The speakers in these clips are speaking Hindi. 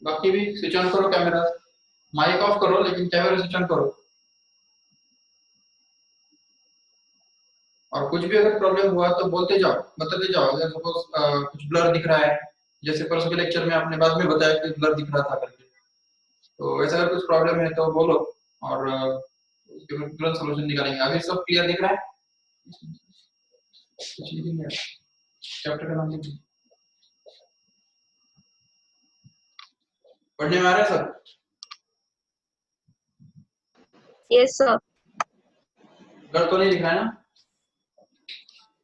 बाकी भी स्विच ऑन करो कैमरा, माइक ऑफ करो लेकिन कैमरा स्विच ऑन करो। और कुछ भी अगर प्रॉब्लम हुआ तो बोलते जाओ, बताते जाओ। अगर सपोज कुछ ब्लर दिख रहा है, जैसे परसों के लेक्चर में आपने बाद में बताया कि ब्लर दिख रहा था करके, तो ऐसा अगर कुछ प्रॉब्लम है तो बोलो और उसके बाद तुरंत सोल्यूशन निकालेंगे। अभी सब क्लियर दिख रहा है? कुछ नहीं है। चैप्टर का नाम लिखिए। पढ़ने में आ रहा है सब? Yes sir. ब्लर तो नहीं दिख रहा है ना?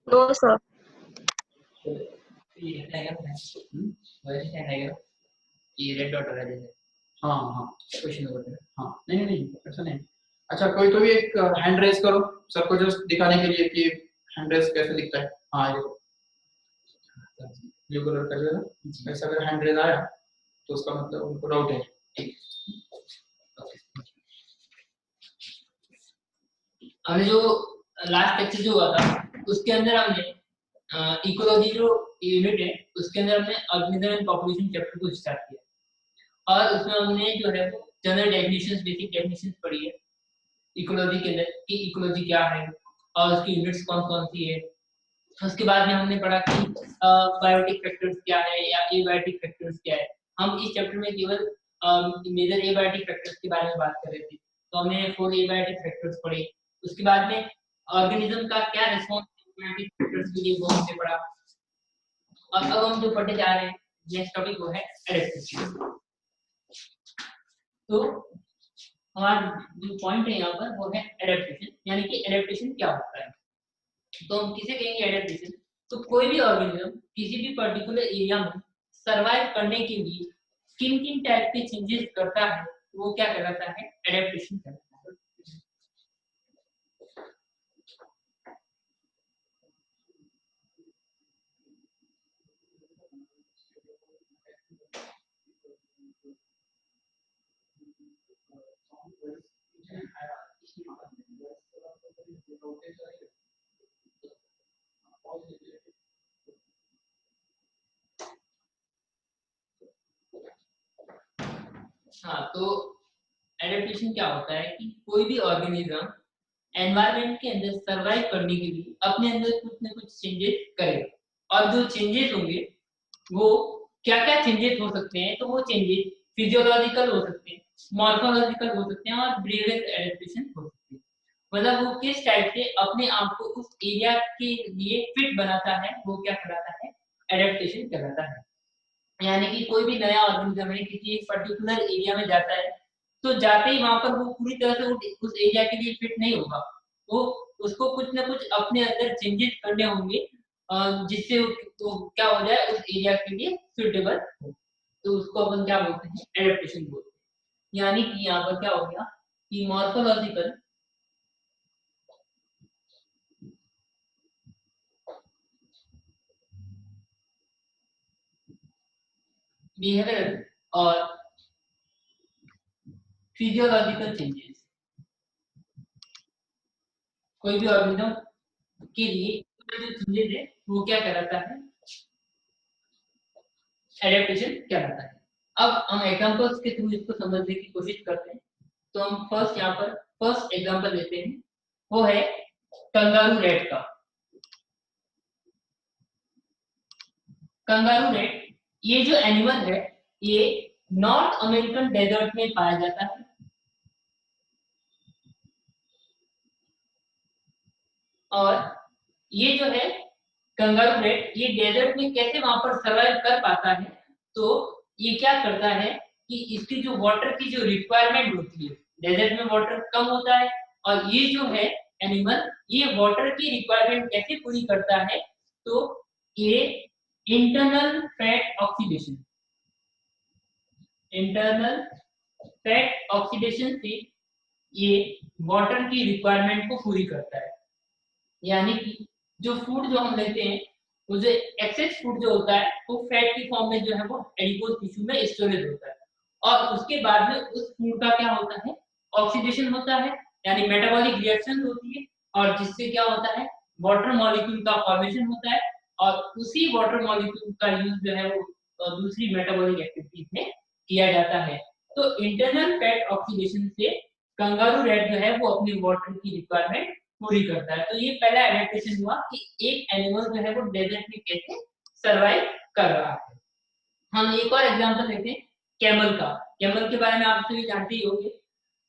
No sir. ये रेड डॉट है जैसे। हाँ हाँ क्वेश्चन नंबर। हाँ नहीं नहीं ऐसा नहीं। अच्छा कोई तो भी एक हैंड रेज करो सर को जस्ट दिखाने के लिए कि हैंड रेज कैसे दिखता है। हाँ ये ब्लू कलर का जो है ना, ऐसा अगर हैंड रेज आया तो उसका मतलब उनको डाउट है। ठीक। हमने जो लास्ट लेक्चर जो हुआ था उसके अंदर हमने इकोलॉजी जो यूनिट है उसके अंदर हमने ऑर्गेनिज्म एंड पॉपुलेशन चैप्टर को स्टार्ट किया और उसमें हमने जो है वो जनरल डेफिनेशंस, बेसिक डेफिनेशंस पढ़ी है इकोलॉजी के अंदर कि इकोलॉजी क्या है और उसकी यूनिट्स कौन कौन सी है। उसके बाद में हमने पढ़ा कि बायोटिक फैक्टर्स क्या है या एबायोटिक फैक्टर्स क्या है। हम इस चैप्टर में केवल मेजर एबायोटिक फैक्टर्स के बारे में बात कर रहे थे, तो हमने 4 एबायोटिक फैक्टर्स पढ़े। उसके बाद में ऑर्गेनिज्म का क्या रिस्पांस एबायोटिक फैक्टर्स के लिए वो हमने पढ़ा। और अब हम जो पढ़ने जा रहे हैं नेक्स्ट टॉपिक वो है एडेप्टेशन। तो हमारा जो पॉइंट है यहाँ पर वो है एडेप्टेशन, यानी कि एडेप्टेशन क्या होता है। तो हम किसे कहेंगे एडेप्टेशन? तो कोई भी ऑर्गेनिज्म किसी भी पर्टिकुलर एरिया में सरवाइव करने के लिए किन किन टाइप के चेंजेस करता है वो क्या कहलाता है? एडेप्टेशन कहलाता है। हाँ, तो एडेप्टेशन क्या होता है कि कोई भी ऑर्गेनिज्म एनवायरनमेंट के अंदर सरवाइव करने के लिए अपने अंदर कुछ न कुछ चेंजेस करेगा। और जो चेंजेस होंगे वो क्या क्या चेंजेस हो सकते हैं? तो वो चेंजेस फिजियोलॉजिकल हो सकते हैं, मॉर्फोलॉजिकल हो सकते हैं और बिहेवियरल एडेप्टेशन हो सकते हैं। मतलब वो किस टाइप से अपने आप को उस एरिया के लिए फिट बनाता है वो क्या कहलाता है? एडेप्टेशन कहलाता है। यानी कि कोई भी नया ऑर्गेनिज्म है किसी एक पर्टिकुलर एरिया में जाता है तो जाते ही वहां पर वो पूरी तरह से उस एरिया के लिए फिट नहीं होगा, वो उसको कुछ ना कुछ अपने अंदर चेंजेस करने होंगे जिससे वो क्या हो जाए उस एरिया के लिए सुटेबल हो। तो उसको अपन क्या बोलते हैं? एडेप्टेशन बोलते हैं। यानी कि यहाँ पर क्या हो गया कि मॉर्फोलॉजिकल, बिहेवियरल और फिजियोलॉजिकल चेंजेस कोई भी ऑर्गेनिज्म के लिए जो चेंजेस है वो क्या कहलाता है? एडेप्टेशन कहलाता है। अब हम एग्जांपल्स के थ्रू इसको समझने की कोशिश करते हैं। तो हम फर्स्ट यहाँ पर फर्स्ट एग्जांपल लेते हैं, वो है कंगारू रैट का। कंगारू रैट ये जो एनिमल है ये नॉर्थ अमेरिकन डेजर्ट में पाया जाता है। और ये जो है कंगारू रैट ये डेजर्ट में कैसे वहां पर सर्वाइव कर पाता है? तो ये क्या करता है कि इसकी जो वाटर की जो रिक्वायरमेंट होती है, डेजर्ट में वाटर कम होता है और ये जो है एनिमल ये वाटर की रिक्वायरमेंट कैसे पूरी करता है? तो ये internal fat oxidation, internal fat oxidation से ये वाटर की रिक्वायरमेंट को पूरी करता है। यानी कि जो फूड जो हम लेते हैं वो जो एक्सेस फूड जो होता है वो फैट की फॉर्म में जो है वो एडिपोज टिश्यू में स्टोरेज होता है और उसके बाद में उस फूड का क्या होता है? ऑक्सीडेशन होता है, यानी मेटाबॉलिक रिएक्शन होती है और जिससे क्या होता है? वाटर मॉलिक्यूल का फॉर्मेशन होता है और उसी वाटर मॉलिक्यूल का यूज जो है वो दूसरी मेटाबॉलिक एक्टिविटीज में किया जाता है। तो इंटरनल फैट ऑक्सीडेशन से कंगारू रैट जो है वो अपनी वाटर की रिक्वायरमेंट पूरी करता है। तो ये पहला एडेप्टेशन हुआ कि एक एनिमल जो है वो डेजर्ट में कैसे सरवाइव कर रहा है। हम एक और एग्जांपल लेते हैं कैमल का। कैमल के बारे में आप सभी जानते ही होंगे।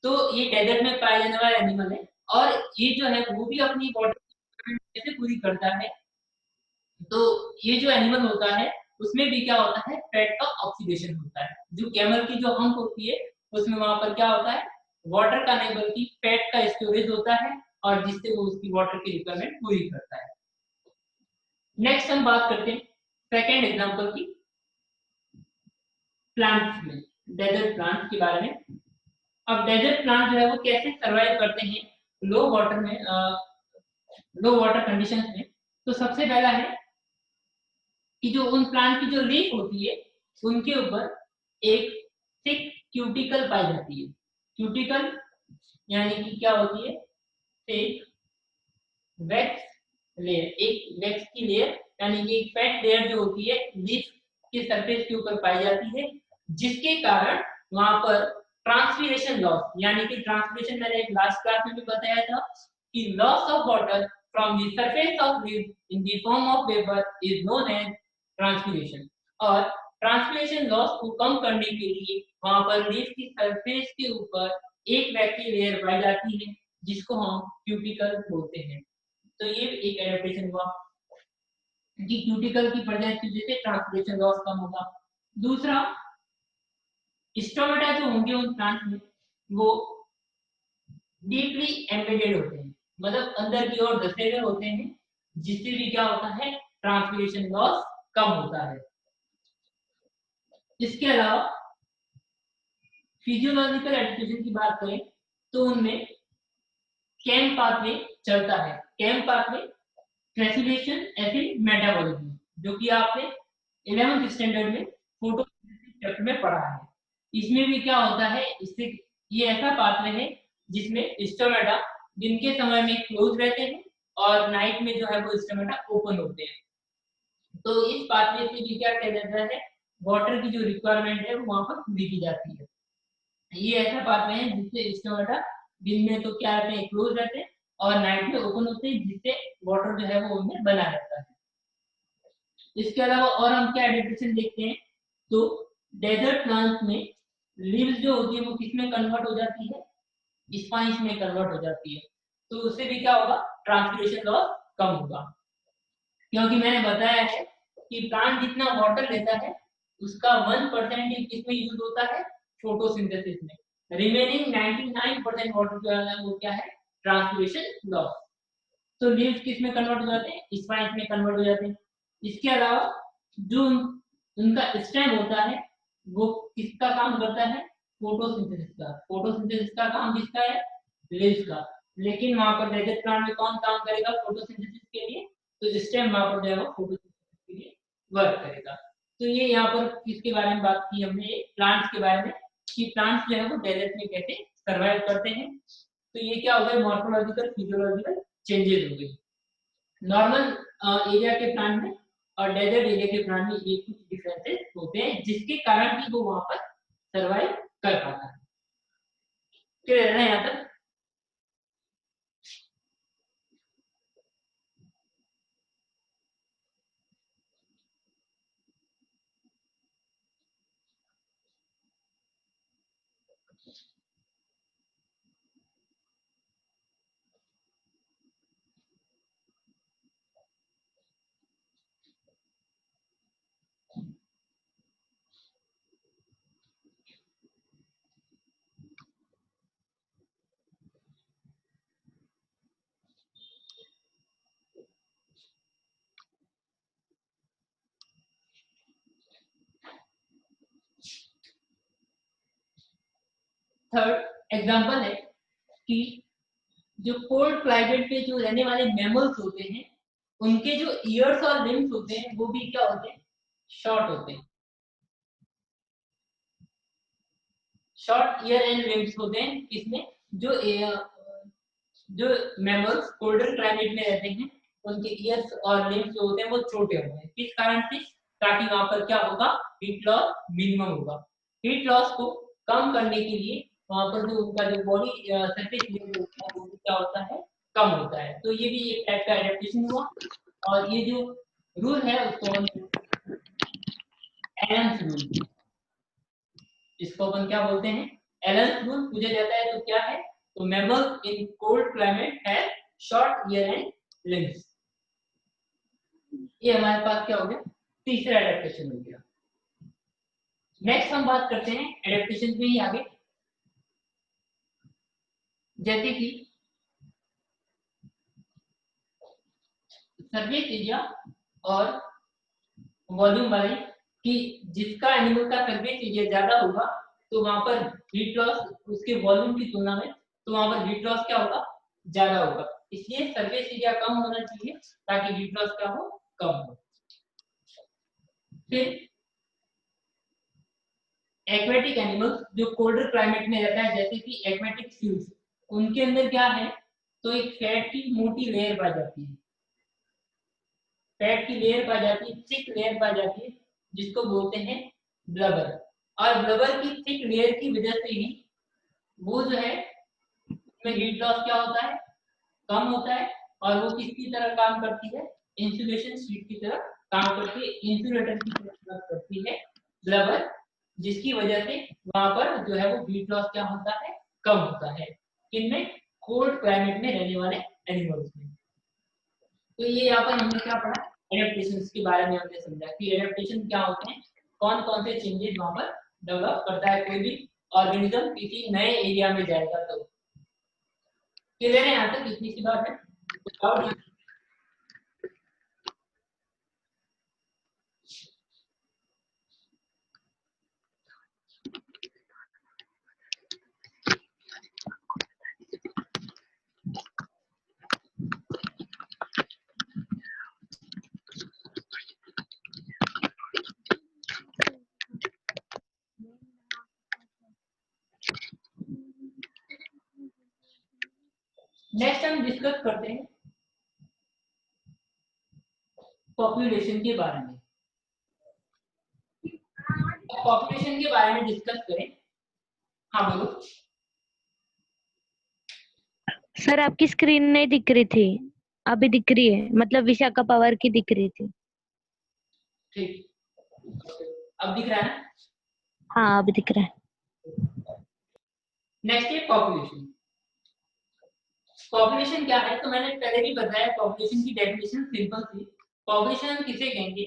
तो ये डेजर्ट में पाया जाने वाला एनिमल है और ये जो है वो भी अपनी वाटर कैसे पूरी करता है। तो ये जो एनिमल होता है उसमें भी क्या होता है, फैट का ऑक्सीडेशन होता है। जो कैमल की जो हम्प होती है उसमें वहां पर क्या होता है, वाटर का नहीं बल्कि फैट का स्टोरेज होता है और जिससे वो उसकी वाटर की रिक्वायरमेंट पूरी करता है। नेक्स्ट हम बात करते हैं सेकेंड एग्जांपल की, प्लांट्स में, डेजर्ट प्लांट्स के बारे में। अब डेजर्ट प्लांट जो है वो कैसे सरवाइव करते हैं लो वाटर में, लो वाटर कंडीशंस में। तो सबसे पहला है कि जो उन प्लांट की जो लीफ होती है उनके ऊपर एक थिक क्यूटिकल पाई जाती है। क्यूटिकल यानी कि क्या होती है, थिक वैक्स लेयर, एक वैक्स की लेयर यानी कि एक फैट लेयर जो होती है लीफ के सरफेस के ऊपर पाई जाती है, जिसके कारण वहां पर ट्रांसपीरेशन लॉस, यानी कि ट्रांसपीरेशन मैंने एक लास्ट क्लास में भी बताया था कि loss of water from the surface of leaf in the form of vapour is known as transpiration. और ट्रांसपीरेशन लॉस को कम करने के लिए वहां पर लीफ की सरफेस के ऊपर एक वैक्सी लेयर पाई जाती है जिसको हम क्यूटिकल बोलते हैं। तो ये एक एडेप्टेशन हुआ कि क्यूटिकल की प्रेजेंस की वजह से ट्रांसपीरेशन लॉस कम होगा। दूसरा, स्टोमेटा जो होंगे उन प्लांट में वो डीपली एम्बेडेड होते हैं, मतलब अंदर की ओर धसे हुए होते हैं, जिससे भी क्या होता है, ट्रांसपीरेशन लॉस कम होता है। इसके अलावा फिजियोलॉजिकल एडेप्टेशन की बात करें तो उनमें कैम पाथवे चलता है। CAM pathway translation acid metabolism, जो कि आपने 11th स्टैंडर्ड में फोटोसिंथेसिस चैप्टर में पढ़ा है। इसमें भी क्या होता है, इससे ये ऐसा पाथवे है जिसमें स्टोमेटा दिन के समय में क्लोज रहते हैं और नाइट में जो है वो स्टोमेटा ओपन होते हैं। तो इस पाथवे से भी क्या किया जाता है, वाटर की जो रिक्वायरमेंट है वो वहां पर पूरी की जाती है। ये ऐसा पाथवे है जिससे स्टोमेटा दिन में तो क्या रहते हैं, क्लोज रहते हैं और नाइट में ओपन होते हैं, जिससे वाटर जो है वो उनमें बना रहता है। इसके अलावा और हम क्या एडेप्टेशन देखते हैं, तो डेजर्ट प्लांट्स में लीव्स जो होती है वो किसमें कन्वर्ट हो जाती है, स्पाइंस में कन्वर्ट हो जाती है। तो उससे भी क्या होगा, ट्रांसपीरेशन लॉस कम होगा, क्योंकि मैंने बताया है कि प्लांट जितना वाटर लेता है उसका 1% ही किसमें यूज होता है, फोटोसिंथेसिस में। रिमेनिंग 99% वाटर जो है वो क्या है, ट्रांसपीरेशन लॉस। तो लीव्स किस में कन्वर्ट हो जाते हैं, स्पाइंस में कन्वर्ट हो जाते हैं। इसके अलावा जो उनका स्टेम होता है वो किसका काम करता है, फोटोसिंथेसिस का। फोटोसिंथेसिस का काम किसका है, लीव्स का। लेकिन वहां पर डेजर्ट प्लांट में कौन काम करेगा फोटोसिंथेसिस के लिए, तो स्टेम वहां पर जो है वो फोटोसिंथेसिस के लिए वर्क करेगा। तो ये यहाँ पर किसके बारे में बात की हमने, प्लांट्स के बारे में, कि प्लांट्स जो है वो डेजर्ट में कैसे सर्वाइव करते हैं। तो ये क्या हो गया, मॉर्फोलॉजिकल फिजियोलॉजिकल चेंजेस हो गई। नॉर्मल एरिया के प्लांट में और डेजर्ट एरिया के प्लांट में ये कुछ डिफरेंसेस होते हैं जिसके कारण भी वो वहां पर सरवाइव कर पाता है। क्लियर है यहाँ तक? थर्ड एग्जांपल है कि जो कोल्ड क्लाइमेट पे जो रहने वाले मैमल्स होते हैं उनके जो ईयर्स और लिम्स होते हैं वो भी क्या होते हैं, शॉर्ट होते हैं। शॉर्ट ईयर एंड लिम्स होते हैं किसमें, जो मैमल्स कोल्डर क्लाइमेट में रहते हैं उनके ईयर्स और लिम्स जो होते हैं वो छोटे होते हैं। किस कारण से, ताकि वहां पर क्या होगा, हीट लॉस मिनिमम होगा। हीट लॉस को कम करने के लिए वहां पर जो उनका जो बॉडी सरफेस एरिया होता है वो क्या होता है, कम होता है। तो ये भी एक टाइप का एडेप्टेशन हुआ। और ये जो रूल है उसको हम एलन्स रूल, इसको अपन क्या बोलते हैं, एलन्स रूल पूछा जाता है तो क्या है, तो mammals in cold climate have short year and limbs. ये हमारे पास क्या हो गया, तीसरा एडेप्टेशन हो गया। नेक्स्ट हम बात करते हैं एडेप्टेशन में ही आगे, जैसे कि सरफेस एरिया और वॉल्यूम वाले, कि जिसका एनिमल का सरफेस एरिया ज्यादा होगा तो वहां पर हीट लॉस उसके वॉल्यूम की तुलना में, तो वहां पर हीट लॉस क्या होगा, ज्यादा होगा। इसलिए सरफेस एरिया कम होना चाहिए ताकि हीट लॉस क्या हो, कम हो। फिर एक्वेटिक एनिमल्स जो कोल्डर क्लाइमेट में रहता है, जैसे कि एक्वेटिक सील्स, उनके अंदर क्या है, तो एक फैट की मोटी लेयर पाई जाती है, फैट की लेयर पाई जाती है, थिक लेयर पाई जाती है, जिसको बोलते हैं ब्लबर। और ब्लबर की थिक लेयर की वजह से ही वो जो है उसमें हीट लॉस क्या होता है, कम होता है। और वो किसकी तरह काम करती है, इंसुलेशन शीट की तरह काम करती है, इंसुलेटर की तरह काम करती है ब्लबर, जिसकी वजह से वहां पर जो है वो हीट लॉस क्या होता है, कम होता है। इनमें कोल्ड क्लाइमेट में रहने वाले एनिमल्स में। तो ये यहाँ पर हमने क्या पढ़ा, एडेप्टेशंस के बारे में हमने समझा कि एडेप्टेशन क्या होते हैं, कौन कौन से चेंजेस वहां पर डेवलप करता है कोई भी ऑर्गेनिज्म किसी नए एरिया में जाएगा। तो क्लियर है, यहाँ तक इतनी सी बात है। तो नेक्स्ट हम डिस्कस करते हैं पॉपुलेशन के बारे में। पॉपुलेशन के बारे में डिस्कस करें। हाँ बोलो सर, आपकी स्क्रीन नहीं दिख रही थी, अभी दिख रही है, मतलब विशाखा पवार की दिख रही थी। ठीक, अब दिख रहा है ना? हाँ, अभी दिख रहा है। नेक्स्ट है पॉपुलेशन। पॉपुलेशन क्या है, तो मैंने पहले भी बताया, पॉपुलेशन की डेफिनेशन सिंपल थी। पॉपुलेशन हम किसे कहेंगे,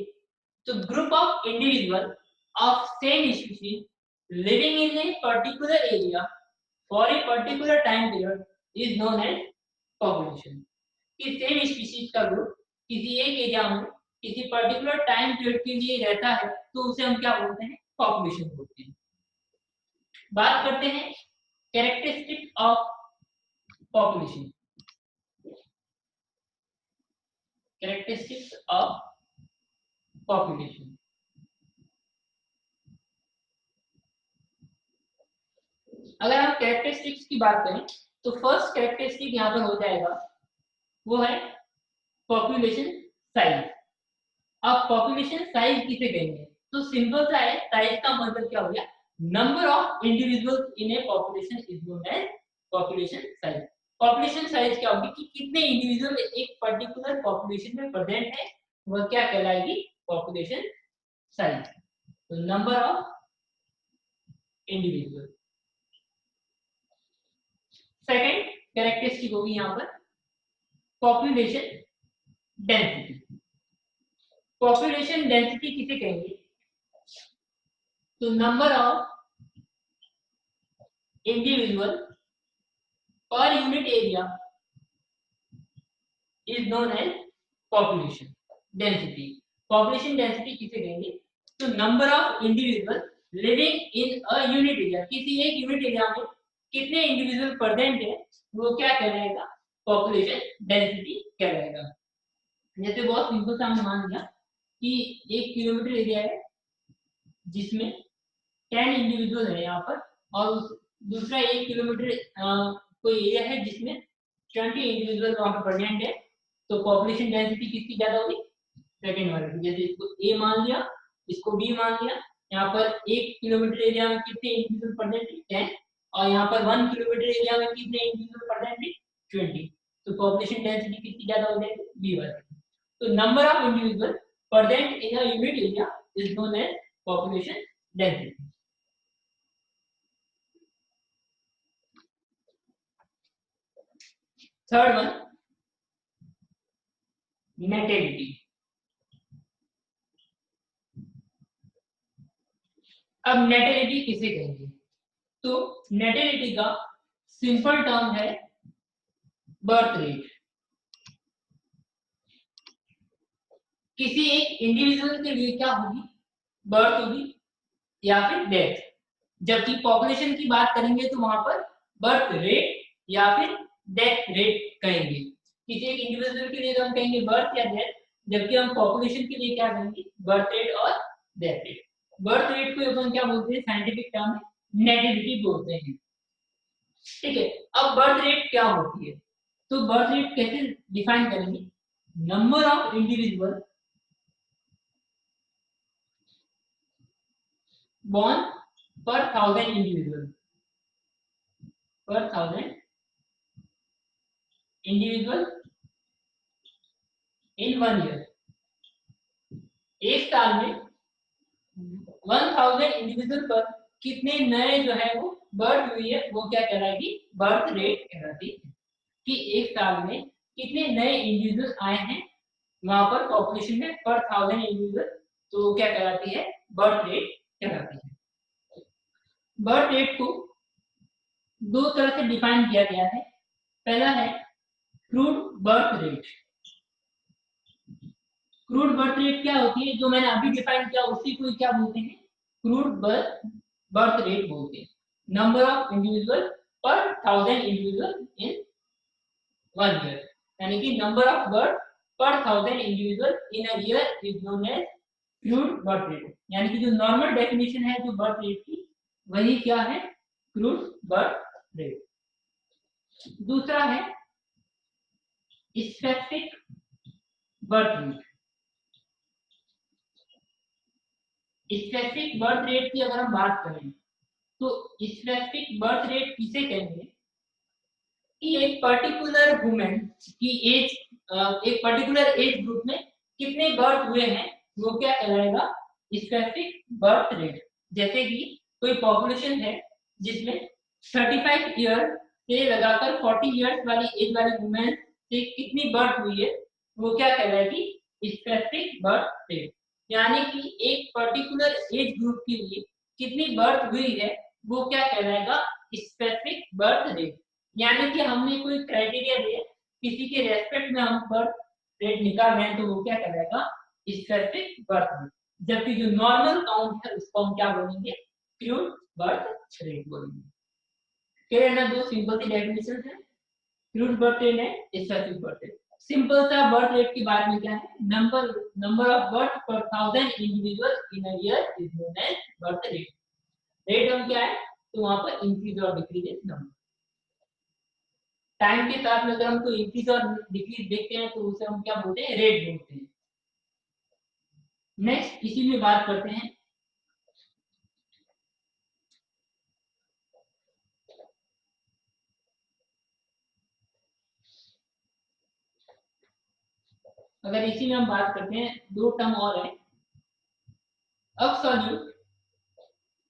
तो group of individual of same species living in a particular area for a particular time period is known as population. कि सेम स्पीशीज का ग्रुप किसी एक एरिया में किसी पर्टिकुलर टाइम पीरियड के लिए रहता है तो उसे हम क्या बोलते हैं, पॉपुलेशन बोलते हैं। बात करते हैं characteristic of population. Characteristics of population, अगर हम कैरेक्टरिस्टिक्स की बात करें तो फर्स्ट कैरेक्टरिस्टिक यहाँ पर हो जाएगा, वो है पॉपुलेशन साइज। अब पॉपुलेशन साइज किसे कहेंगे, तो सिंपल सा है, साइज का मतलब क्या हो गया, number of individuals in a population is known as population size. Population size क्या होगी, कि कितने इंडिविजुअल एक पर्टिकुलर पॉपुलेशन में प्रेजेंट है, वह क्या कहलाएगी, पॉपुलेशन साइज। तो number of individual. Second characteristic होगी यहाँ पर पॉपुलेशन डेंसिटी। पॉपुलेशन डेंसिटी किसे कहेंगे, तो number of individual per unit area is known as population density. Population density किसे कहेंगे, तो number of individual living in a unit area, किसी एक यूनिट एरिया में कितने इंडिविजुअल प्रेजेंट है वो क्या कहलाएगा, पॉपुलेशन डेंसिटी कहलाएगा। जैसे बहुत सिंपल सा हमने मान लिया कि 1 किलोमीटर एरिया है जिसमें 10 इंडिविजुअल है यहाँ पर, और दूसरा 1 किलोमीटर कोई एरिया है जिसमें 20 इंडिविजुअल वहाँ पर प्रेजेंट है, तो पॉपुलेशन डेंसिटी किसकी ज्यादा होगी, सेकंड वाले की। जैसे इसको ए मान लिया, इसको बी मान लिया, यहाँ पर 1 किलोमीटर एरिया में कितने इंडिविजुअल प्रेजेंट है 10, और यहाँ पर 1 किलोमीटर एरिया में कितने इंडिविजुअल प्रेजेंट है 20। तो पॉपुलेशन डेंसिटी कितनी ज्यादा हो जाएगी, बी बढ़ेगी। तो number of individual present in a unit area is known as population density. Third one, nativity. अब नेटिविटी किसे कहेंगे, तो नेटिविटी का सिंपल टर्म है बर्थ रेट। किसी एक इंडिविजुअल के लिए क्या होगी, बर्थ होगी या फिर डेथ। जबकि पॉपुलेशन की बात करेंगे तो वहां पर बर्थ रेट या फिर डेथ रेट कहेंगे। किसी एक इंडिविजुअल के लिए तो हम कहेंगे बर्थ या डेथ, जबकि हम पॉपुलेशन के लिए क्या कहेंगे, बर्थ रेट और डेथ रेट। बर्थ रेट को अपन क्या बोलते हैं, साइंटिफिक टर्म में नेटिविटी बोलते हैं। ठीक है, अब बर्थ रेट क्या होती है, तो बर्थ रेट कैसे डिफाइन करेंगे, number of individual born per 1000 individual, per 1000 individual in 1 year। एक साल में 1000 इंडिविजुअल पर कितने नए जो है वो बर्थ हुई है, वो क्या कहलाएगी, बर्थ रेट कहलाती है। कि एक साल में कितने नए इंडिविजुअल आए हैं वहां पर पॉपुलेशन में पर 1000 इंडिविजुअल, तो क्या कहलाती है, बर्थ रेट कहलाती है। बर्थ रेट को दो तरह से डिफाइन किया गया है। पहला है crude birth rate. Crude birth rate क्या होती है, जो मैंने अभी डिफाइन किया उसी को क्या बोलते हैं, क्रूड बर्थ रेट बोलते हैं। नंबर ऑफ इंडिविजुअल पर 1000 इंडिविजुअल इन 1 ईयर, यानी कि number of birth per 1000 individual in a year is known as crude birth rate. यानी कि जो नॉर्मल डेफिनेशन है जो बर्थ रेट की, वही क्या है, क्रूड बर्थ रेट। दूसरा है specific birth rate. Specific birth rate की अगर हम बात करें तो स्पेसिफिक बर्थ रेट किसे कहेंगे, कि एक पर्टिकुलर वुमेन की एज, एक पर्टिकुलर एज ग्रुप में कितने बर्थ हुए हैं, वो क्या कहलाएगा, स्पेसिफिक बर्थ रेट। जैसे कि कोई पॉपुलेशन है जिसमें 35 ईयर से लगाकर 40 ईयर्स वाली एज वाली वुमेन से कितनी बर्थ हुई है, वो क्या कहलाएगी, स्पेसिफिक बर्थ रेट। यानी कि एक पर्टिकुलर एज ग्रुप के लिए कितनी बर्थ हुई है, वो क्या कहलाएगा, स्पेसिफिक बर्थ रेट। यानी कि हमने कोई क्राइटेरिया दिया, किसी के रेस्पेक्ट में हम बर्थ रेट निकाल रहे हैं, तो वो क्या कहलाएगा, स्पेसिफिक बर्थ रेट। जबकि जो नॉर्मल काउंट है उसको हम क्या बोलेंगे, क्रूड बर्थ रेट बोलेंगे। क्लियर है ना, दो सिंपल सी डेफिनेशन है, क्रूड बर्थ रेट है, स्पेसिफिक बर्थ रेट। सिंपल सा बर्थ रेट के बारे में क्या है, number of birth per 1000 individual in a year is known as birth rate. Rate हम क्या है, तो वहां पर इंक्रीज और डिक्रीज नंबर। टाइम के साथ में अगर हम कोई इंक्रीज और डिक्रीज देखते हैं तो उसे हम क्या बोलते हैं, रेट बोलते हैं। नेक्स्ट इसी में बात करते हैं अगर इसी में हम बात करते हैं, दो टर्म और है, एब्सोल्यूट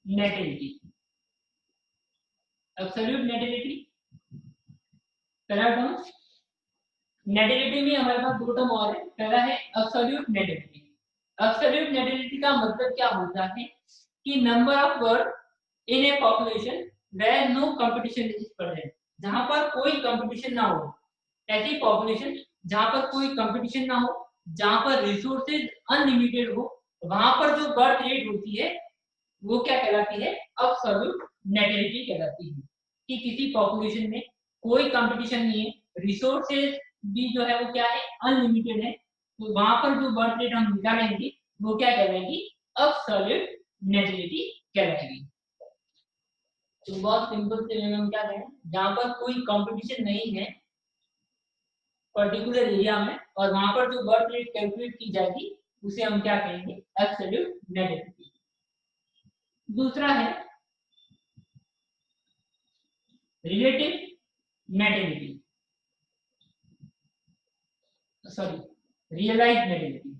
नेटिविटी। एब्सोल्यूट नेटिविटी पहला टर्म, नेटिविटी में हमारे पास दो टर्म और है। पहला है एब्सोल्यूट नेटिविटी। एब्सोल्यूट नेटिविटी का मतलब क्या होता है, कि number of birth in a population where no competition is present. जहां पर कोई कंपटीशन ना हो, ऐसी पॉपुलेशन जहां पर कोई कंपटीशन ना हो, जहां पर रिसोर्सेज अनलिमिटेड हो, वहां पर जो बर्थ रेट होती है वो क्या कहलाती है, एब्सोल्यूट नेटिविटी कहलाती है। कि किसी पॉपुलेशन में कोई कंपटीशन नहीं है, रिसोर्सेज भी जो है वो क्या है, अनलिमिटेड है, तो वहां पर जो बर्थ रेट हम निकालेंगे वो क्या कहलाएगी, एब्सोल्यूट नेटिविटी कहलाएगी। तो बहुत सिंपल से हम क्या कहें, जहां पर कोई कंपटीशन नहीं है पर्टिकुलर एरिया में, और वहां पर जो बर्थ रेट कैलकुलेट की जाएगी उसे हम क्या कहेंगे, एब्सोल्यूट नेटिविटी। दूसरा है relative nativity, sorry realise nativity.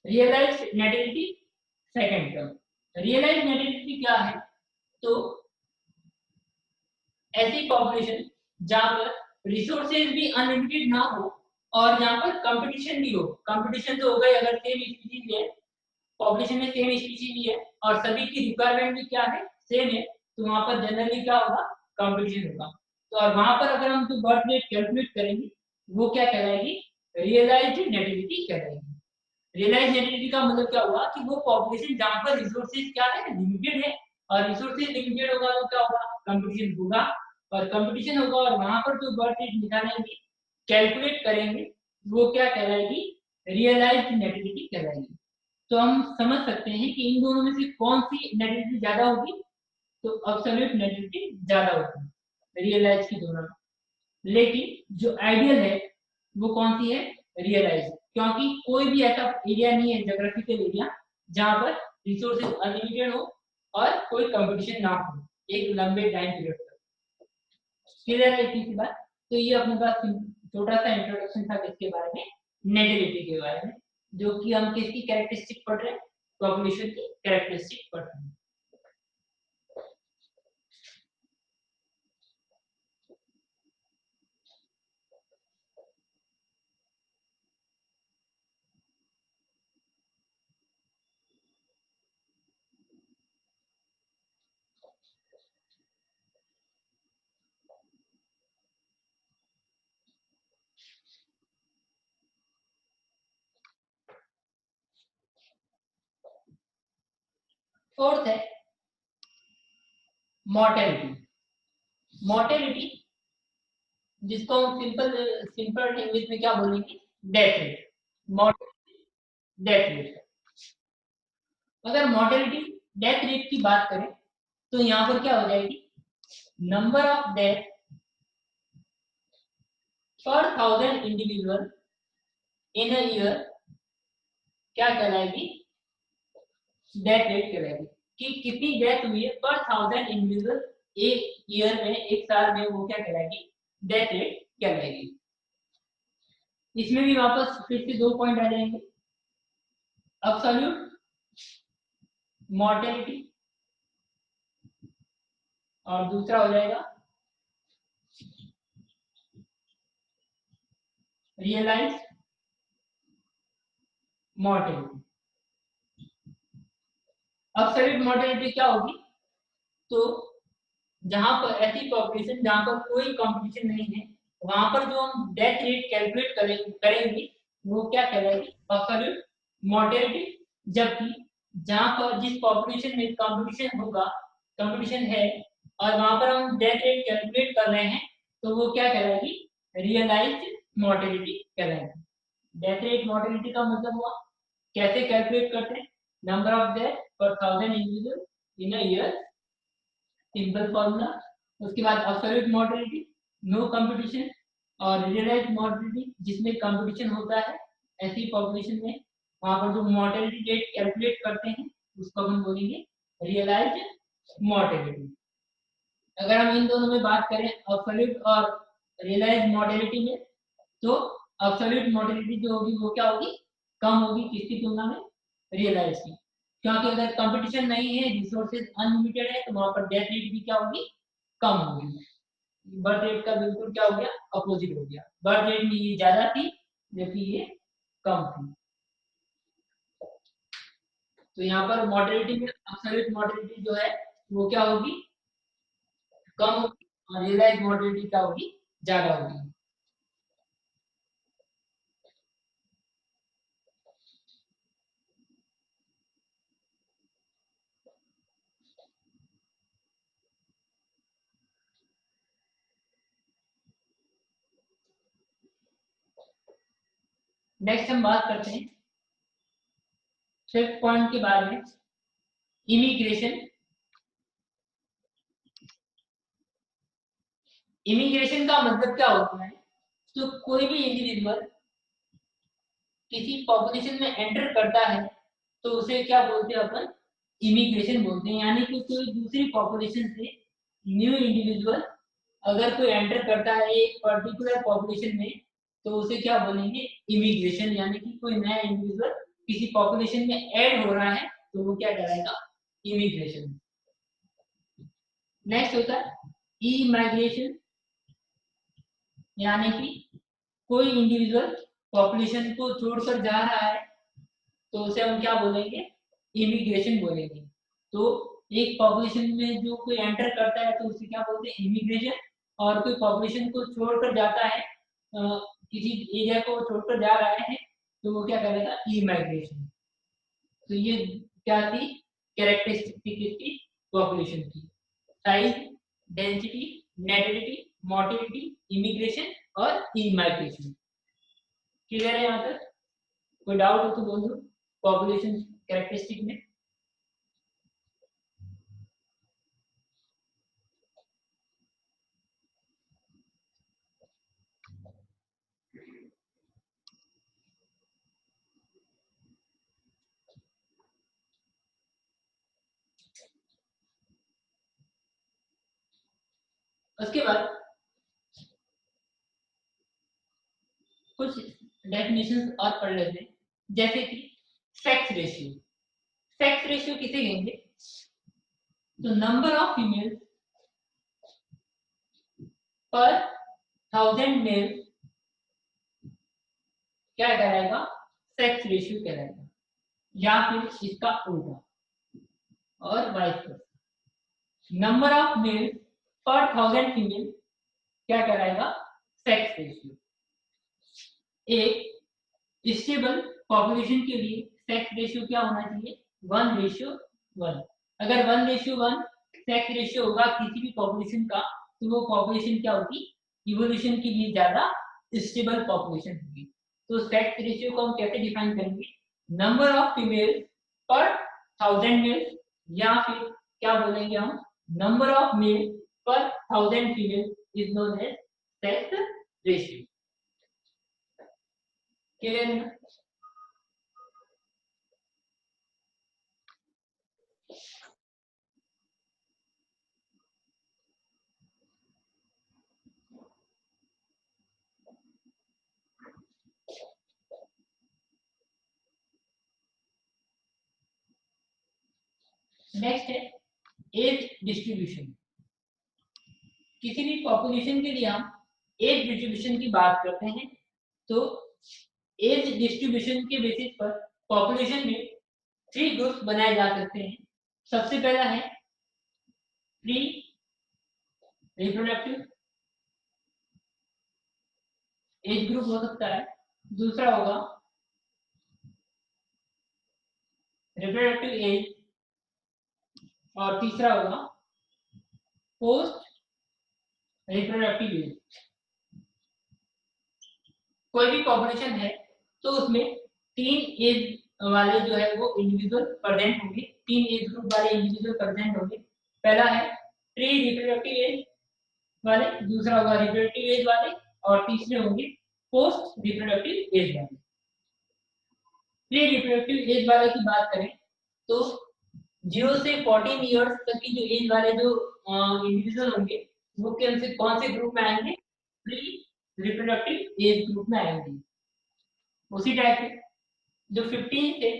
Realise nativity second term. Realise nativity क्या है? तो ऐसी पॉपुलेशन जहां पर रिसोर्सेज भी अनलिमिटेड ना हो और जहां पर कंपटीशन भी हो। कंपटीशन तो होगा ही, अगर सेम स्पीशीज है, पॉपुलेशन में सेम स्पीशीज भी है और सभी की रिक्वायरमेंट भी क्या है, सेम है, तो वहां पर जनरली क्या होगा, कंपटीशन होगा। तो और वहां पर अगर हम जो बर्थ रेट कैलकुलेट करेंगे वो क्या कहलाएगी, रियलाइज्ड नेटिविटी कहलाएगी। रियलाइज्ड नेटिविटी का मतलब क्या हुआ कि वो पॉपुलेशन जहां पर रिसोर्सेज क्या है, लिमिटेड है, और रिसोर्सेज लिमिटेड होगा तो क्या होगा, कंपटीशन होगा, और कंपटीशन होगा और वहां पर जो बर्थ रेट निकालेंगे, कैलकुलेट करेंगे, वो क्या कहलाएगी, रियलाइज्ड नेटिविटी कहलाएगी। तो हम समझ सकते हैं कि इन दोनों में से कौन सी नेटिविटी ज्यादा होगी, तो एब्सोल्यूट नेटिविटी ज्यादा होगी रियलाइज की दोनों में। लेकिन जो आइडियल है वो कौन सी है, रियलाइज, क्योंकि कोई भी ऐसा एरिया नहीं है, ज्योग्राफिकल एरिया, जहां पर रिसोर्सेज अनलिमिटेड हो और कोई कंपटीशन ना हो एक लंबे टाइम पीरियड तक। क्लियर है इतनी सी बात? तो ये अपने पास छोटा सा इंट्रोडक्शन था किसके बारे में, नेटिविटी के बारे में, जो कि हम किसकी कैरेक्टरिस्टिक पढ़ रहे हैं, पॉपुलेशन की कैरेक्टरिस्टिक पढ़ रहे हैं। फोर्थ है मोर्टेलिटी। मोर्टेलिटी जिसको हम सिंपल इंग्लिश में क्या बोलेंगे, death rate. Mortality death rate. अगर मोर्टेलिटी डेथ रेट की बात करें तो यहाँ पर क्या हो जाएगी, नंबर ऑफ डेथ पर 1000 इंडिविजुअल इन अ ईयर क्या कहलाएगी, डेथ रेट कहलाएगी, कि कितनी डेथ हुई है पर 1000 इंडिविजुअल एक ईयर में, एक साल में, वो क्या कहलाएगी, डेथ रेट कहलाएगी। इसमें भी वापस फिर से 2 पॉइंट आ जाएंगे, एब्सोल्यूट मॉर्टेलिटी और दूसरा हो जाएगा रियलाइज्ड मॉर्टेलिटी। एब्सोल्यूट मॉर्टेलिटी क्या होगी, तो जहां पर ऐसी पॉपुलेशन जहां पर कोई कंपटीशन नहीं है, वहां पर जो हम डेथ रेट कैलकुलेट करेंगे वो क्या कहलाएगी, एब्सोल्यूट मॉर्टेलिटी। जबकि जहां पर जिस पॉपुलेशन में कंपटीशन होगा, कंपटीशन है, और वहां पर हम डेथ रेट कैलकुलेट कर रहे हैं, तो वो क्या कहलाएगी, रियलाइज्ड मॉर्टेलिटी कहलाएगी। डेथ रेट मॉर्टेलिटी का मतलब हुआ कैसे कैलकुलेट करते हैं, नंबर ऑफ डेथ पर 1000 individual in a year, simple formula. उसके बाद एब्सोल्यूट मॉर्टेलिटी, नो कंपटीशन, और रियलाइज्ड मॉर्टेलिटी जिसमें कंपटीशन होता है ऐसी पॉपुलेशन में, वहां पर जो मॉर्टेलिटी रेट कैलकुलेट करते हैं उसको हम बोलेंगे रियलाइज्ड मॉर्टेलिटी। अगर हम इन दोनों में बात करें एब्सोल्यूट और रियलाइज्ड मॉर्टेलिटी में, तो एब्सोल्यूट मॉर्टेलिटी जो होगी वो क्या होगी, कम होगी किसकी तुलना में, रियलाइज की, क्योंकि अगर कंपटीशन नहीं है, रिसोर्सेज अनलिमिटेड है, तो वहां पर डेथ रेट भी क्या होगी, कम होगी। बर्थ रेट का बिल्कुल क्या हो गया, अपोजिट हो गया, बर्थ रेट में ये ज्यादा थी जबकि ये कम थी। तो यहाँ पर मॉडरेटिंग में एब्सोल्यूट मॉडरेटिंग जो है वो क्या होगी, कम होगी, और रियलाइज मॉडरेटिंग क्या होगी, ज्यादा होगी। नेक्स्ट हम बात करते हैं फिफ्थ पॉइंट के बारे में, इमिग्रेशन। इमिग्रेशन का मतलब क्या होता है, तो कोई भी इंडिविजुअल किसी पॉपुलेशन में एंटर करता है तो उसे क्या बोलते हैं अपन, इमिग्रेशन बोलते हैं। यानी कि कोई दूसरी पॉपुलेशन से न्यू इंडिविजुअल अगर कोई एंटर करता है एक पर्टिकुलर पॉपुलेशन में, तो उसे क्या बोलेंगे, इमिग्रेशन। यानी कि कोई नया इंडिविजुअल किसी पॉपुलेशन में ऐड हो रहा है तो वो क्या कराएगा, इमिग्रेशन। नेक्स्ट होता है ई माइग्रेशन, यानी कि कोई इंडिविजुअल पॉपुलेशन को छोड़कर जा रहा है तो उसे हम क्या बोलेंगे, इमिग्रेशन बोलेंगे। तो एक पॉपुलेशन में जो कोई एंटर करता है तो उसे क्या बोलते हैं, इमिग्रेशन। और कोई पॉपुलेशन को छोड़कर जाता है, किसी एरिया को छोड़कर जा रहा है तो वो क्या करेगा, ई माइग्रेशन। तो ये क्या थी, कैरेक्टरिस्टिक इसकी पॉपुलेशन की, size, density, nativity, motility, immigration और ई माइग्रेशन। क्लियर है यहाँ तक? कोई डाउट हो तो बोल दो पॉपुलेशन कैरेक्टरिस्टिक में। उसके बाद कुछ डेफिनेशंस और पढ़ लेते हैं, जैसे कि सेक्स रेशियो। सेक्स रेशियो किसे कहेंगे, तो नंबर ऑफ फीमेल पर 1000 मेल क्या कहलाएगा, सेक्स रेशियो कहलाएगा, या फिर इसका उल्टा और vice versa. Number of male per 1000 female क्या कहलाएगा, सेक्स रेशियो। एक स्टेबल पॉपुलेशन के लिए सेक्स रेशियो क्या होना चाहिए, 1:1। अगर 1:1 सेक्स रेशियो होगा किसी भी पॉपुलेशन का, तो वो पॉपुलेशन क्या होगी, इवोल्यूशन के लिए ज्यादा स्टेबल पॉपुलेशन होगी। तो सेक्स रेशियो को हम कैसे डिफाइन करेंगे, नंबर ऑफ फीमेल पर 1000 मेल, या फिर क्या बोलेंगे हम, number of male per 1000 female is known as sex ratio. Clear है ना? नेक्स्ट है एज डिस्ट्रीब्यूशन। किसी भी पॉपुलेशन के लिए हम एज डिस्ट्रीब्यूशन की बात करते हैं, तो एज डिस्ट्रीब्यूशन के बेसिस पर पॉपुलेशन में 3 ग्रुप्स बनाए जा सकते हैं। सबसे पहला है प्री रिप्रोडक्टिव एज ग्रुप हो सकता है, दूसरा होगा रिप्रोडक्टिव एज, और तीसरा होगा पोस्ट रिप्रोडक्टिव एज। कोई भी पॉपुलेशन है तो उसमें 3 एज वाले जो है वो इंडिविजुअल प्रेजेंट होंगे, 3 एज ग्रुप वाले इंडिविजुअल प्रेजेंट होंगे। पहला है प्री रिप्रोडक्टिव एज वाले, दूसरा होगा रिप्रोडक्टिव एज वाले, और तीसरे होंगे पोस्ट रिप्रोडक्टिव एज वाले। प्री रिप्रोडक्टिव एज वाले की बात करें तो 0 से 14 इयर्स तक की जो एज वाले जो इंडिविजुअल होंगे वो कौन से ग्रुप में आएंगे, प्री रिप्रोडक्टिव एज ग्रुप में आएंगे। उसी टाइप से जो 15 से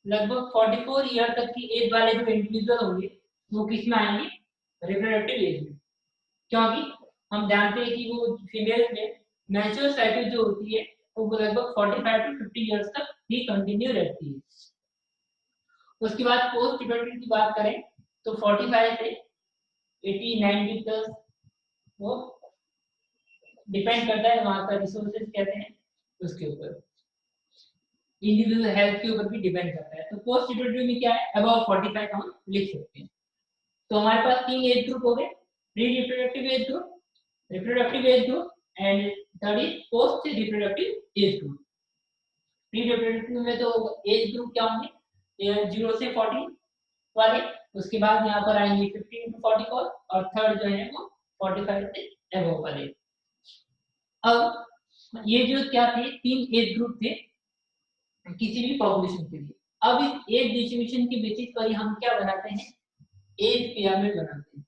लगभग 44 ईयर तक की एज वाले जो इंडिविजुअल होंगे वो किस में आएंगे, रिप्रोडक्टिव एज में। क्योंकि हम जानते हैं कि वो फीमेल में मैच्योर साइकिल जो होती है वो लगभग 45 to 50 इयर्स तक ही कंटिन्यू रहती है। उसके बाद पोस्ट रिप्रोडक्टिव की बात करें तो 45 से 80 90 प्लस, वो डिपेंड करता है वहां का रिसोर्सेज कहते हैं उसके ऊपर, इंडिविजुअल हेल्थ के ऊपर भी डिपेंड करता है। तो पोस्ट रिप्रोडक्टिव में क्या है, अबव 45 हम लिख सकते हैं। तो हमारे पास 3 एज ग्रुप हो गए, pre reproductive age group, reproductive age group and third is post reproductive age group. Pre reproductive में तो एज ग्रुप क्या होंगे, 0 से 40 वाले, उसके बाद यहाँ पर आएंगे 15 to 44, और थर्ड जो है वो 45 से अबव वाले। अब ये जो क्या थे, 3 एज ग्रुप थे किसी भी पॉपुलेशन के लिए। अब इस एज डिस्ट्रीब्यूशन के बेसिस पर ही हम क्या बनाते हैं, एज पिरामिड बनाते हैं,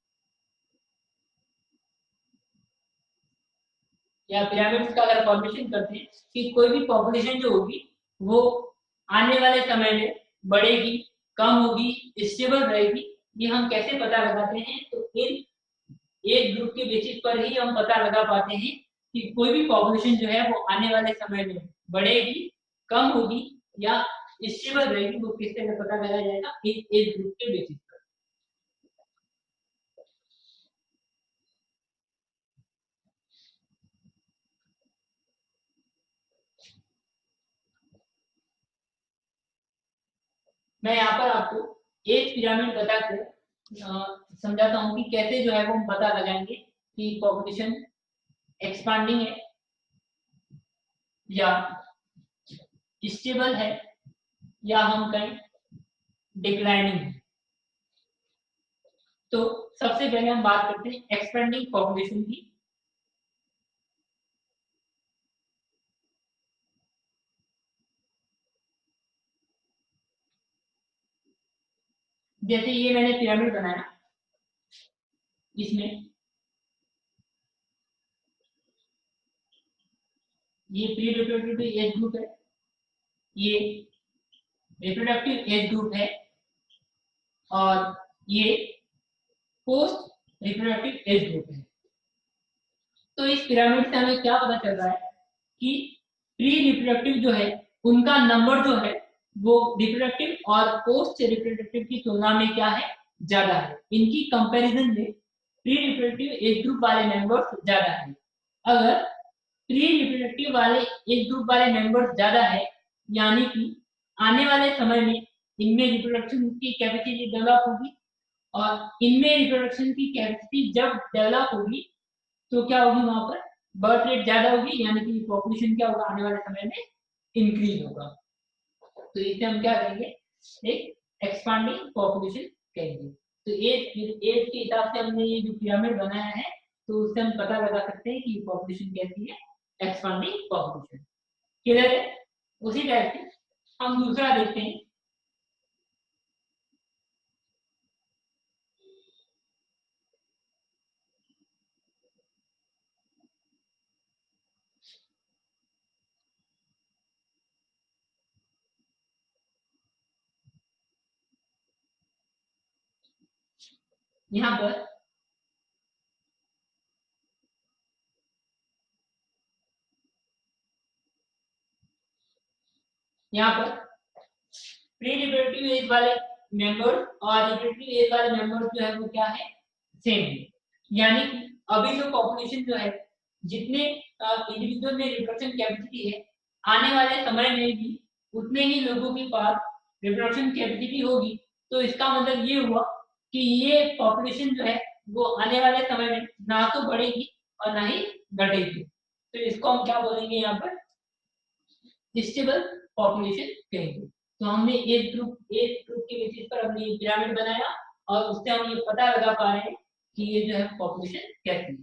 या पिरामिड्स का अगर फॉर्मेशन करते हैं कि कोई भी पॉपुलेशन जो होगी वो आने वाले समय में बढ़ेगी, कम होगी, स्टेबल रहेगी, ये हम कैसे पता लगाते हैं, तो इन एज ग्रुप के बेसिस पर ही हम पता लगा पाते हैं कि कोई भी पॉपुलेशन जो है वो आने वाले समय में बढ़ेगी, कम होगी या स्टेबल रहेगी, वो किस तरह पता लगाया जाएगा, इन एज ग्रुप के बेसिस पर। मैं यहाँ पर आपको एज पिरामिड बताकर समझाता हूँ कि कैसे जो है वो हम पता लगाएंगे कि पॉपुलेशन एक्सपांडिंग है या स्टेबल है या हम कहें डिक्लाइनिंग है। तो सबसे पहले हम बात करते हैं एक्सपेंडिंग पॉपुलेशन की। जैसे ये मैंने पिरामिड बनाया, इसमें ये प्री रिप्रोडक्टिव एज ग्रुप है, ये रिप्रोडक्टिव एज ग्रुप है और ये पोस्ट रिप्रोडक्टिव एज ग्रुप है। तो इस पिरामिड से हमें क्या पता चल रहा है कि प्री रिप्रोडक्टिव जो है उनका नंबर जो है वो रिप्रोडक्टिव और पोस्ट रिप्रोडक्टिव की तुलना में क्या है, ज्यादा है। इनकी कंपैरिजन में प्री रिप्रोडक्टिव एज ग्रुप वाले मेंबर्स ज्यादा है। अगर प्री रिप्रोडक्टिव वाले एज ग्रुप वाले मेंबर्स ज्यादा है, यानी कि आने वाले समय में इनमें रिप्रोडक्शन की कैपेसिटी डेवलप होगी और इनमें रिप्रोडक्शन की कैपेसिटी जब डेवलप होगी तो क्या होगी, वहां पर बर्थ रेट ज्यादा होगी, यानी कि पॉपुलेशन क्या होगा, आने वाले समय में इंक्रीज होगा। तो इसे हम क्या कहेंगे, एक एक्सपांडिंग पॉपुलेशन कहेंगे। तो एज के हिसाब से हमने ये जो पिरामिड बनाया है, तो उससे हम पता लगा सकते हैं कि पॉपुलेशन कैसी है, एक्सपांडिंग पॉपुलेशन। क्लियर है? उसी टाइप से हम दूसरा देखते हैं। यहाँ पर प्री रिप्रोडक्टिव एज वाले मेंबर और रिप्रोडक्टिव एज वाले मेंबर जो है वो क्या है, सेम है। यानी कि अभी जो पॉपुलेशन जो है, जितने इंडिविजुअल में रिप्रोडक्शन कैपेसिटी है, आने वाले समय में भी उतने ही लोगों के पास रिप्रोडक्शन कैपेसिटी होगी। तो इसका मतलब ये हुआ कि ये पॉपुलेशन जो है वो आने वाले समय में ना तो बढ़ेगी और ना ही घटेगी। तो इसको हम क्या बोलेंगे, यहाँ पर स्टेबल पॉपुलेशन कहेंगे। तो हमने एज ग्रुप के बेसिस पर हमने ये पिरामिड बनाया और उससे हम ये पता लगा पा रहे हैं कि ये जो है पॉपुलेशन कैसी है।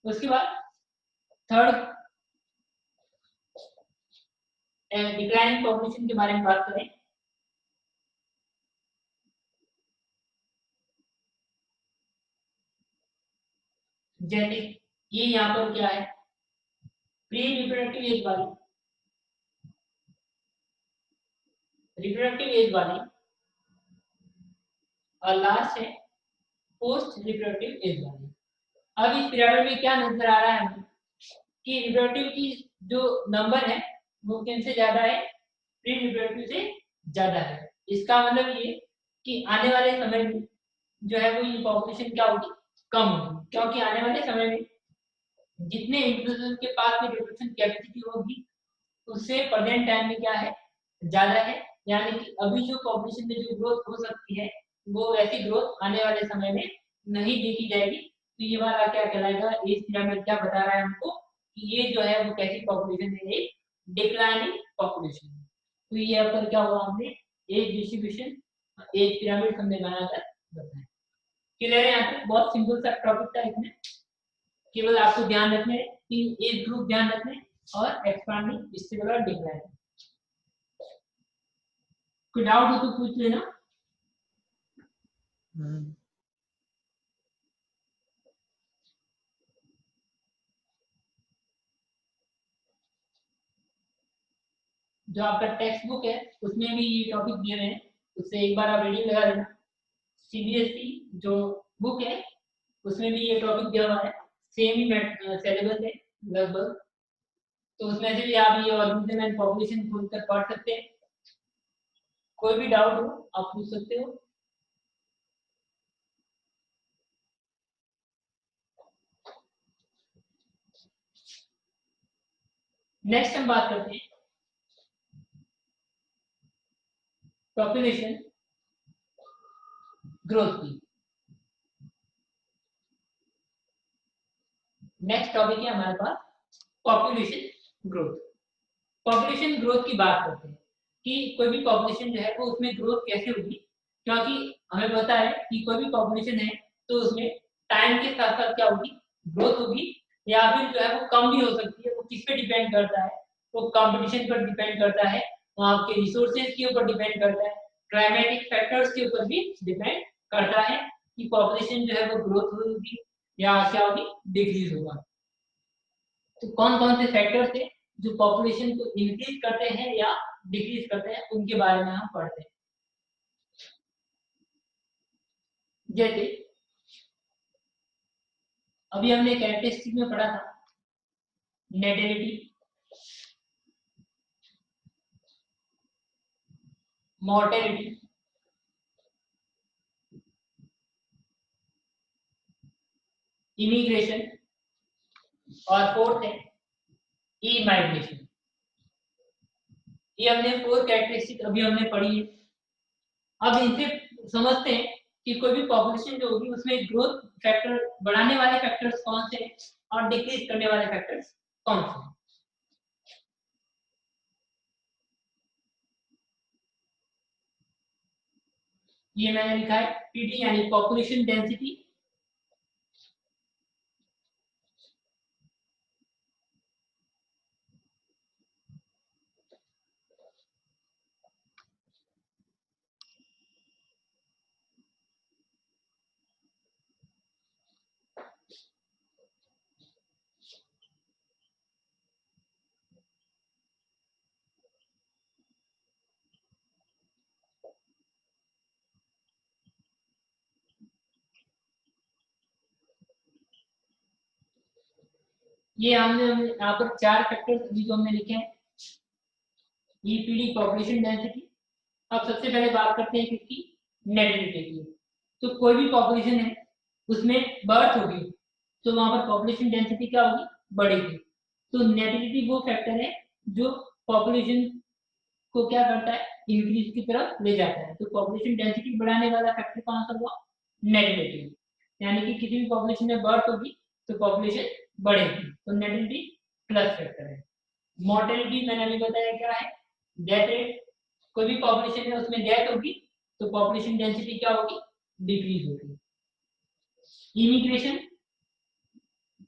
उसके बाद थर्ड डिक्लाइनिंग पॉपुलेशन के बारे में बात करें। जैसे ये यहाँ पर क्या है, प्री रिप्रोडक्टिव एज वाली और लास्ट है पोस्ट रिप्रोडक्टिव एज वाली। अब इस पिरामिड में क्या नजर आ रहा है हमें कि रिप्रोडक्टिव की जो नंबर है वो किनसे ज्यादा है, प्री रिप्रोडक्टिव से ज्यादा है। इसका मतलब ये कि आने वाले समय में जो है वो ये पॉपुलेशन क्या होगी, कम होगी, क्योंकि आने वाले समय में जितने इंडिविजुअल के पास में रिप्रोडक्शन कैपेसिटी होगी उससे प्रेजेंट टाइम में क्या है, ज्यादा है। यानी कि अभी जो पॉपुलेशन में जो ग्रोथ हो सकती है वो ऐसी ग्रोथ आने वाले समय में नहीं देखी जाएगी। तो ये वाला क्या कहलाएगा, एज पिरामिड क्या बता रहा है हमको कि ये जो है वो कैसी पॉपुलेशन है, एक डिक्लाइनिंग पॉपुलेशन। तो ये यहाँ पर क्या हुआ, हमने एज डिस्ट्रीब्यूशन एज पिरामिड हमने बनाकर बताया। क्लियर है? यहाँ पे बहुत सिंपल सा टॉपिक था, इसमें केवल आपको ध्यान रखने कि एज ग्रुप ध्यान रखने और एक्सपांडिंग, स्टेबल और डिक्लाइनिंग। कोई डाउट हो तो पूछ लेना। जो आपका टेक्स्ट बुक है उसमें भी ये टॉपिक दिए हुए हैं, उससे एक बार आप रीडिंग लगा लेना। सीबीएसई जो बुक है उसमें भी ये टॉपिक दिया हुआ है, सेम ही सिलेबस है लगभग। तो उसमें से भी आप ये ऑर्गेनिज्म एंड पॉपुलेशन खोलकर पढ़ सकते हैं। कोई भी डाउट हो आप पूछ सकते हो। नेक्स्ट हम बात करते हैं पॉपुलेशन ग्रोथ की। नेक्स्ट टॉपिक है हमारे पास पॉपुलेशन ग्रोथ। पॉपुलेशन ग्रोथ की बात करते हैं कि कोई भी पॉपुलेशन जो है वो उसमें ग्रोथ कैसे होगी, क्योंकि हमें पता है कि कोई भी पॉपुलेशन है तो उसमें टाइम के साथ साथ क्या होगी, ग्रोथ होगी, या फिर जो है वो कम भी हो सकती है। वो किस पे डिपेंड करता है, वो कंपटीशन पर डिपेंड करता है, आपके रिसोर्सेज के ऊपर डिपेंड करता है, क्लाइमेटिक फैक्टर्स के ऊपर भी डिपेंड करता है कि पॉपुलेशन जो है वो ग्रोथ होगी या क्या होगी, डिक्रीज होगा। तो कौन कौन से फैक्टर्स है जो पॉपुलेशन को इंक्रीज करते हैं या डिक्रीज करते हैं, उनके बारे में हम पढ़ते हैं। जैसे अभी हमने कैरेक्टरिस्टिक में पढ़ा था नेटिविटी, मॉर्टेलिटी, इमिग्रेशन, और फोर्थ है ई माइग्रेशन। ये हमने 4 कैरेक्टरिस्टिक अभी हमने पढ़ी है। अब इनसे समझते हैं कि कोई भी पॉपुलेशन जो होगी उसमें ग्रोथ फैक्टर बढ़ाने वाले फैक्टर्स कौन से हैं और डिक्रीज करने वाले फैक्टर्स कौन से हैं। ये मैंने लिखा है पीडी यानी पॉपुलेशन डेंसिटी, ये हमने यहाँ पर 4 फैक्टर्स अभी जो हमने लिखे हैं, ईपीडी पॉपुलेशन डेंसिटी। अब सबसे पहले बात करते हैं किसकी, नेटिविटी की। तो कोई भी पॉपुलेशन है उसमें बर्थ होगी तो वहां पर पॉपुलेशन डेंसिटी क्या होगी, बढ़ेगी। तो नेटिविटी वो फैक्टर है जो पॉपुलेशन को क्या करता है, इंक्रीज की तरफ ले जाता है। तो पॉपुलेशन डेंसिटी बढ़ाने वाला फैक्टर कौन सा हुआ, नेटिविटी। यानी कि किसी भी पॉपुलेशन में बर्थ होगी तो पॉपुलेशन बढ़ेगी, तो नेटिविटी प्लस फैक्टर है। मॉर्टेलिटी मैंने अभी बताया क्या है, डेथ रेट। कोई भी पॉपुलेशन है उसमें डेथ होगी तो पॉपुलेशन डेंसिटी क्या होगी, डिक्रीज होगी। इमिग्रेशन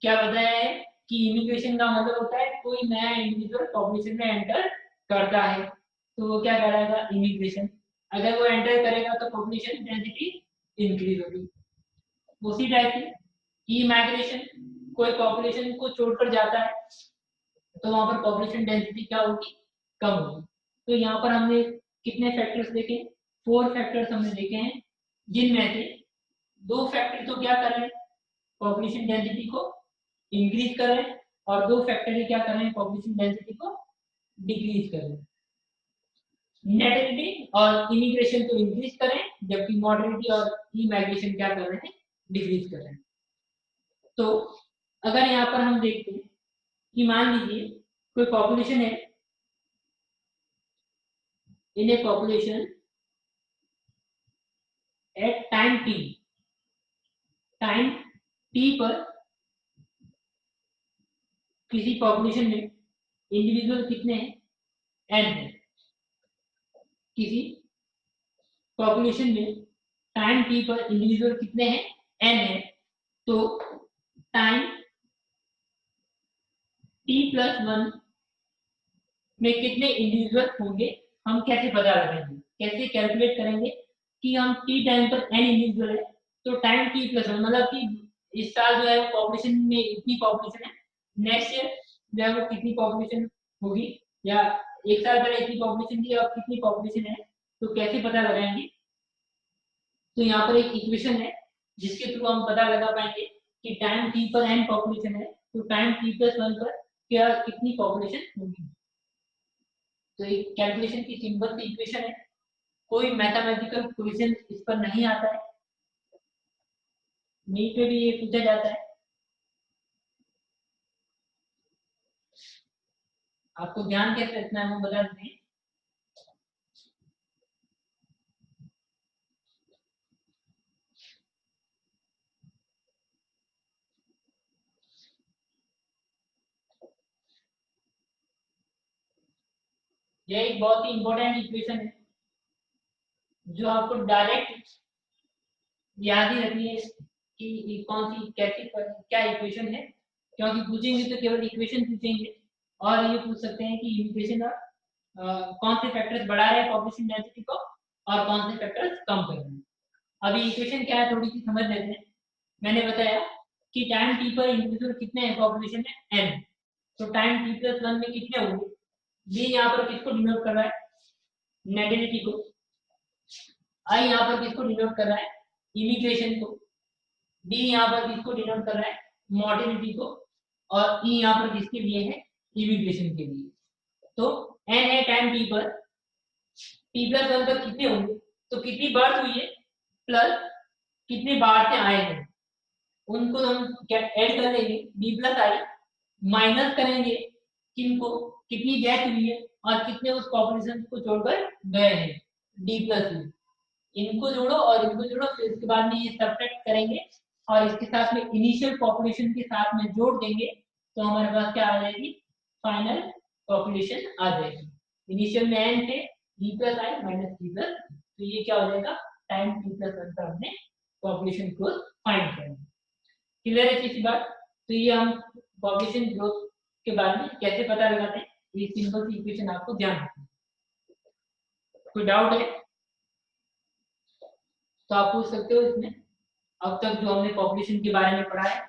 क्या बताया है कि इमिग्रेशन का मतलब होता है कोई नया इंडिविजुअल पॉपुलेशन में एंटर करता है तो वो क्या कराएगा, इमिग्रेशन। अगर वो एंटर करेगा तो पॉपुलेशन डेंसिटी इंक्रीज होगी। उसी टाइप से ई माइग्रेशन, कोई पॉपुलेशन को छोड़कर जाता है तो वहां पर पॉपुलेशन डेंसिटी क्या होगी, कम होगी। तो यहाँ पर हमने कितने फैक्टर्स देखे, 4 फैक्टर्स हमने देखे हैं, जिनमें से 2 फैक्टर तो क्या कर रहे हैं, पॉपुलेशन डेंसिटी को इंक्रीज कर रहे हैं, और 2 फैक्टर क्या कर रहे हैं, पॉपुलेशन डेंसिटी को डिक्रीज कर रहे हैं। नेटिविटी और इमिग्रेशन तो इंक्रीज करें, जबकि मॉर्टेलिटी और ई माइग्रेशन क्या कर रहे हैं, डिक्रीज कर रहे हैं। तो अगर यहाँ पर हम देखते हैं कि मान लीजिए कोई पॉपुलेशन है, in a population at time T पर किसी पॉपुलेशन में इंडिविजुअल कितने हैं, एन है। किसी पॉपुलेशन में टाइम टी पर इंडिविजुअल कितने हैं, एन है। तो टाइम t+1 में कितने इंडिविजुअल होंगे, हम कैसे पता लगाएंगे, कैसे कैलकुलेट करेंगे कि हम टी टाइम पर एन इंडिविजुअल है तो टाइम टी प्लस वन, मतलब कि इस साल जो है वो पॉपुलेशन में इतनी पॉपुलेशन है, नेक्स्ट ईयर जो है वो कितनी पॉपुलेशन होगी, या एक साल पहले इतनी पॉपुलेशन थी अब कितनी पॉपुलेशन है, तो कैसे पता लगाएंगे। तो यहाँ पर एक इक्वेशन है जिसके थ्रू हम पता लगा पाएंगे कि टाइम टी पर एन पॉपुलेशन है तो टाइम टी प्लस वन पर क्या कितनी पॉपुलेशन होगी। तो एक कैलकुलेशन की सिंपल सी इक्वेशन है, कोई मैथमेटिकल क्वेश्चन इस पर नहीं आता है, नीट में भी ये पूछा जाता है। आपको ध्यान कैसे रखना है वो बता देते हैं। यह एक बहुत ही इंपॉर्टेंट इक्वेशन है जो आपको डायरेक्ट याद ही रखनी है कि कौन सी कैसी क्या इक्वेशन है, क्योंकि पूछेंगे तो केवल इक्वेशन पूछेंगे और ये पूछ सकते हैं कि इक्वेशन कौन से फैक्टर्स बढ़ा रहे हैं पॉपुलेशन डेंसिटी को और कौन से फैक्टर्स कम कर रहे हैं। अभी इक्वेशन क्या है थोड़ी सी समझ लेते हैं। मैंने बताया कि टाइम टी पर इंडिविजुअल कितने हैं, पॉपुलेशन है n, तो टाइम टी प्लस वन में कितने होंगे। बी यहाँ पर किसको डिनोट कर रहा है, नेटिविटी को। आई यहाँ पर किसको डिनोट कर रहा है, इमिग्रेशन को। डी यहाँ पर किसको डिनोट कर रहा है, मोर्टिलिटी को। और ई यहाँ पर किसके लिए है, इमिग्रेशन के लिए। तो एन है टाइम टी पर, टी प्लस वन पर कितने होंगे, तो कितनी बर्थ हुई है प्लस कितने बार से आए हैं उनको हम क्या ऐड कर लेंगे, डी प्लस आई माइनस करेंगे किनको, कितनी डेथ हुई है और कितने उस पॉपुलेशन को छोड़कर गए हैं, डी प्लस ई। इनको जोड़ो और इनको जोड़ो, फिर इसके बाद में ये सब्ट्रैक्ट करेंगे और इसके साथ में इनिशियल पॉपुलेशन के साथ में जोड़ देंगे तो हमारे पास क्या आ जाएगी, फाइनल पॉपुलेशन आ जाएगी। इनिशियल में n थे, d प्लस आई माइनस d प्लस, तो ये क्या हो जाएगा, टाइम t प्लस वन पर हमने पॉपुलेशन ग्रोथ फाइंड करेंगे। क्लियर है किसी बात। तो ये हम पॉपुलेशन ग्रोथ के बारे में कैसे पता लगाते हैं, ये सिंपल सी इक्वेशन आपको ध्यान रखना है। कोई डाउट है तो आप पूछ सकते हो इसमें, अब तक जो हमने पॉपुलेशन के बारे में पढ़ा है।